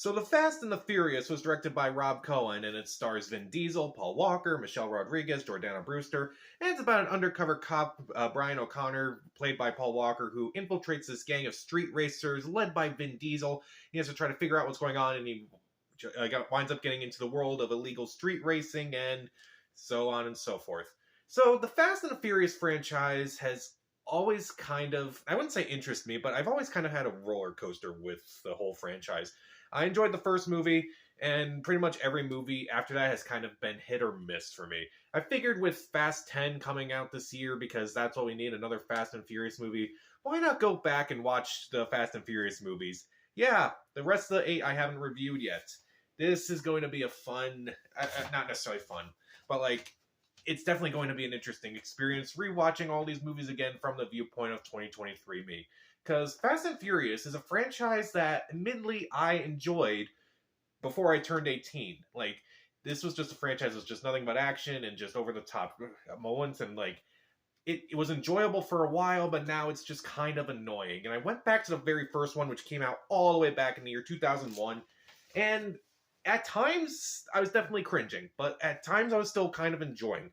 So The Fast and the Furious was directed by Rob Cohen, and it stars Vin Diesel, Paul Walker, Michelle Rodriguez, Jordana Brewster, and it's about an undercover cop, Brian O'Connor, played by Paul Walker, who infiltrates this gang of street racers led by Vin Diesel. He has to try to figure out what's going on, and he winds up getting into the world of illegal street racing, and so on and so forth. So the Fast and the Furious franchise has always kind of, I wouldn't say interest me, but I've always kind of had a roller coaster with the whole franchise. I enjoyed the first movie, and pretty much every movie after that has kind of been hit or miss for me. I figured with Fast 10 coming out this year, because that's what we need, another Fast and Furious movie, why not go back and watch the Fast and Furious movies? Yeah, the rest of the 8 I haven't reviewed yet. This is going to be a fun, not necessarily fun, but like, it's definitely going to be an interesting experience rewatching all these movies again from the viewpoint of 2023 me. Because Fast and Furious is a franchise that, admittedly, I enjoyed before I turned 18. Like, this was just a franchise that was just nothing but action and just over-the-top moments, and, like, it was enjoyable for a while, but now it's just kind of annoying. And I went back to the very first one, which came out all the way back in the year 2001, and at times I was definitely cringing, but at times I was still kind of enjoying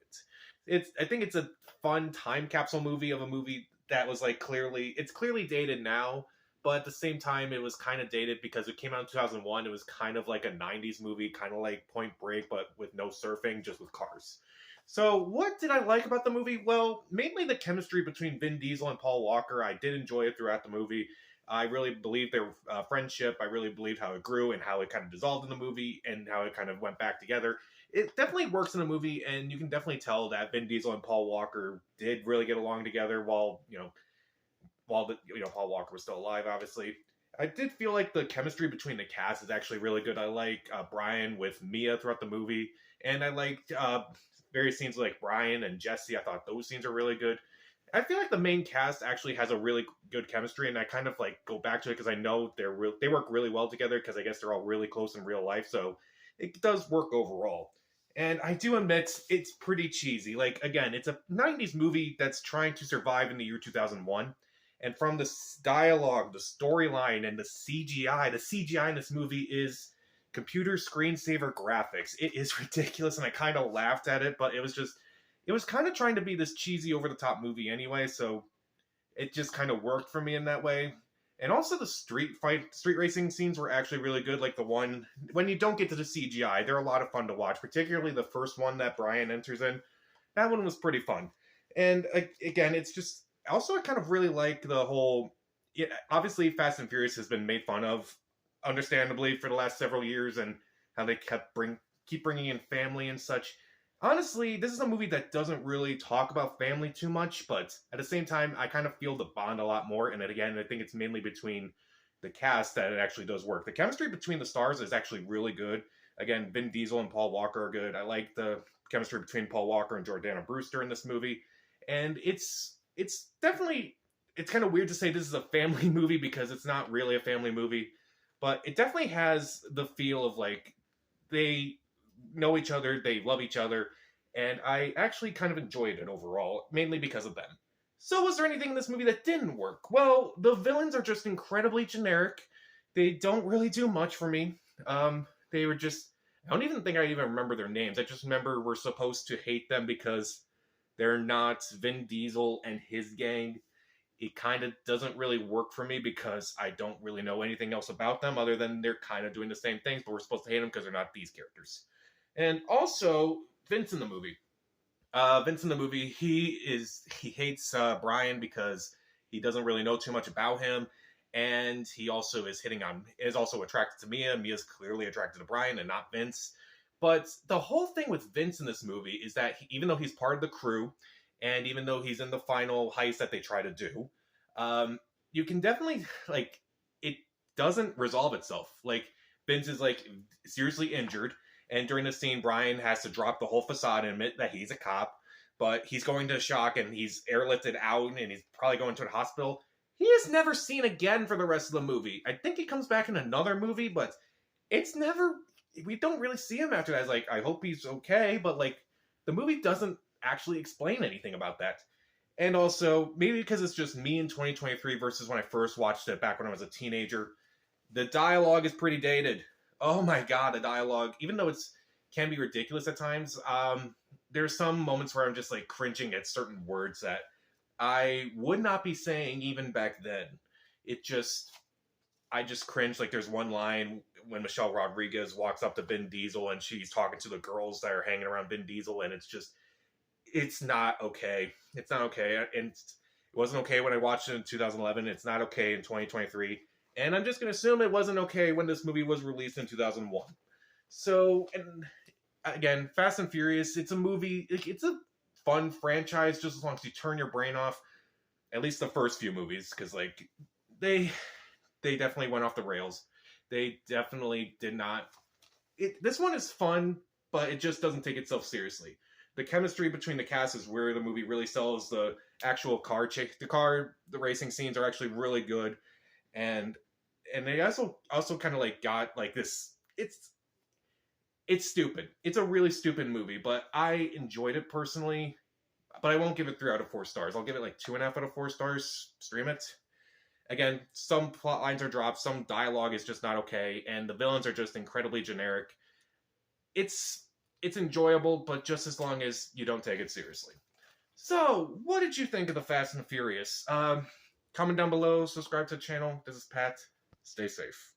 it. I think it's a fun time capsule movie of a movie that was like it's clearly dated now, but at the same time it was kind of dated because it came out in 2001. It was kind of like a 90s movie, kind of like Point Break, but with no surfing, just with cars. So what did I like about the movie? Well, mainly the chemistry between Vin Diesel and Paul Walker. I did enjoy it throughout the movie. I really believed their friendship. I really believed how it grew and how it kind of dissolved in the movie and how it kind of went back together. It definitely works in a movie, and you can definitely tell that Vin Diesel and Paul Walker did really get along together while Paul Walker was still alive, obviously. I did feel like the chemistry between the cast is actually really good. I like Brian with Mia throughout the movie, and I liked various scenes like Brian and Jesse. I thought those scenes are really good. I feel like the main cast actually has a really good chemistry, and I kind of like go back to it because I know they work really well together because I guess they're all really close in real life, so it does work overall. And I do admit it's pretty cheesy. Like, again, it's a 90s movie that's trying to survive in the year 2001. And from the dialogue, the storyline, and the CGI in this movie is computer screensaver graphics. It is ridiculous, and I kind of laughed at it, but it was kind of trying to be this cheesy, over-the-top movie anyway, so it just kind of worked for me in that way. And also the street racing scenes were actually really good, like the one, when you don't get to the CGI, they're a lot of fun to watch, particularly the first one that Brian enters in. That one was pretty fun. And again, it's just, also I kind of really like the whole, obviously Fast and Furious has been made fun of, understandably, for the last several years, and how they keep bringing in family and such. Honestly, this is a movie that doesn't really talk about family too much, but at the same time, I kind of feel the bond a lot more, and again, I think it's mainly between the cast that it actually does work. The chemistry between the stars is actually really good. Again, Vin Diesel and Paul Walker are good. I like the chemistry between Paul Walker and Jordana Brewster in this movie, and it's definitely, it's kind of weird to say this is a family movie because it's not really a family movie, but it definitely has the feel of like they know each other, they love each other, and I actually kind of enjoyed it overall, mainly because of them. So was there anything in this movie that didn't work? Well, the villains are just incredibly generic. They don't really do much for me. They were just, I don't even think I even remember their names. I just remember we're supposed to hate them because they're not Vin Diesel and his gang. It kind of doesn't really work for me because I don't really know anything else about them other than they're kind of doing the same things, but we're supposed to hate them because they're not these characters. And also, Vince in the movie. He hates Brian because he doesn't really know too much about him, and he also is also attracted to Mia. Mia's clearly attracted to Brian and not Vince. But the whole thing with Vince in this movie is that even though he's part of the crew, and even though he's in the final heist that they try to do, you can definitely, like, it doesn't resolve itself. Like, Vince is, like, seriously injured, and during the scene, Brian has to drop the whole facade and admit that he's a cop, but he's going to shock and he's airlifted out and he's probably going to the hospital. He is never seen again for the rest of the movie. I think he comes back in another movie, but we don't really see him after that. It's like, I hope he's okay, but like, the movie doesn't actually explain anything about that. And also, maybe because it's just me in 2023 versus when I first watched it back when I was a teenager, the dialogue is pretty dated. Oh my god, the dialogue, even though it's can be ridiculous at times, there's some moments where I'm just like cringing at certain words that I would not be saying even back then. It just I just cringe. Like there's one line when Michelle Rodriguez walks up to Vin Diesel and she's talking to the girls that are hanging around Vin Diesel, and it's not okay. It's not okay, and it wasn't okay when I watched it in 2011. It's not okay in 2023, and I'm just gonna assume it wasn't okay when this movie was released in 2001. So, and again, Fast and Furious, it's a movie. It's a fun franchise just as long as you turn your brain off. At least the first few movies, because like they they definitely went off the rails. They definitely did not. This one is fun, but it just doesn't take itself seriously. The chemistry between the cast is where the movie really sells. The actual the racing scenes are actually really good, and they also kind of like got like this. It's stupid. It's a really stupid movie, but I enjoyed it personally. But I won't give it 3 out of 4 stars. I'll give it like 2.5 out of 4 stars. Stream it. Again, some plot lines are dropped, some dialogue is just not okay, and the villains are just incredibly generic. It's it's enjoyable, but just as long as you don't take it seriously. So, what did you think of the Fast and Furious? Comment down below, subscribe to the channel. This is Pat. Stay safe.